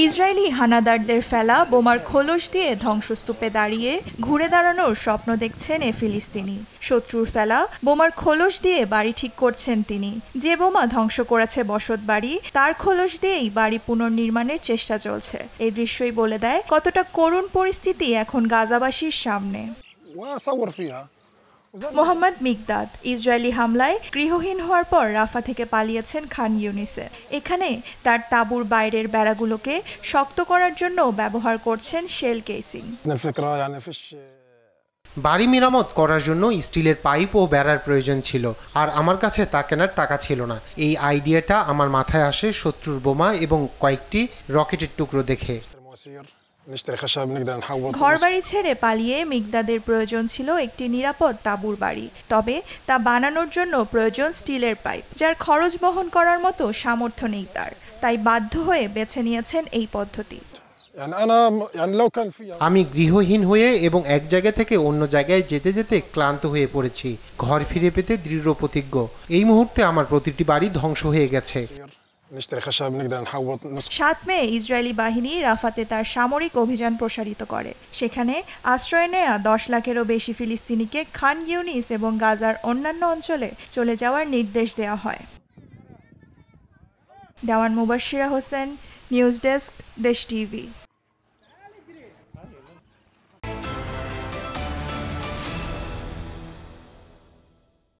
Israeli হানাদারদের ফেলা বোমার খোলস দিয়ে ধ্বংসস্তূপে দাঁড়িয়ে ঘুরে দাঁড়ানোর স্বপ্ন দেখছেন এ ফিলিস্তিনি। শত্রুর ফেলা বোমার খোলস দিয়ে বাড়ি ঠিক করছেন তিনি। যে বোমা ধ্বংস করেছে বসতবাড়ি, তার খোলস দিয়েই বাড়ি পুনর্নির্মাণের চেষ্টা চলছে। এই দৃশ্যই বলে দেয় কতটা করুণ পরিস্থিতি এখন গাজাবাসীর সামনে। মোহাম্মদ মিকদাদ ইসরায়েলি হামলায় গৃহহীন হওয়ার পর রাফা থেকে পালিয়েছেন খান ইউনিসে। এখানে তার তাঁবুর বাইরের বেড়াগুলোকে শক্ত করার জন্য ব্যবহার করছেন শেল কেসিং। বাড়ি মেরামত করার জন্য স্টিলের পাইপ ও বেড়ার প্রয়োজন ছিল, আর আমার কাছে তা কেনার টাকা ছিল না। এই আইডিয়াটা আমার মাথায় আসে শত্রুর বোমা এবং কয়েকটি রকেটের টুকরো দেখে। ঘরবাড়ি ছেড়ে পালিয়ে মিকদাদের প্রয়োজন ছিল একটি নিরাপদ তাঁবুর বাড়ি। তবে তা বানানোর জন্য প্রয়োজন স্টিলের পাইপ, যার খরচ বহন করার মতো সামর্থ্য নেই তার। তাই বাধ্য হয়ে বেছে নিয়েছেন এই পদ্ধতি। আমি গৃহহীন হয়ে এবং এক জায়গা থেকে অন্য জায়গায় যেতে যেতে ক্লান্ত হয়ে পড়েছি। ঘর ফিরে পেতে দৃঢ় প্রতিজ্ঞ। এই মুহূর্তে আমার প্রতিটি বাড়ি ধ্বংস হয়ে গেছে। ৭ মে ইসরায়েলি বাহিনী রাফাতে তার সামরিক অভিযান প্রসারিত করে। সেখানে আশ্রয় নেয়া ১০ লাখেরও বেশি ফিলিস্তিনিকে খান ইউনিস এবং গাজার অন্যান্য অঞ্চলে চলে যাওয়ার নির্দেশ দেওয়া হয়। দেওয়ান মুবাশশিরা হোসেন, নিউজ ডেস্ক, দেশ টিভি।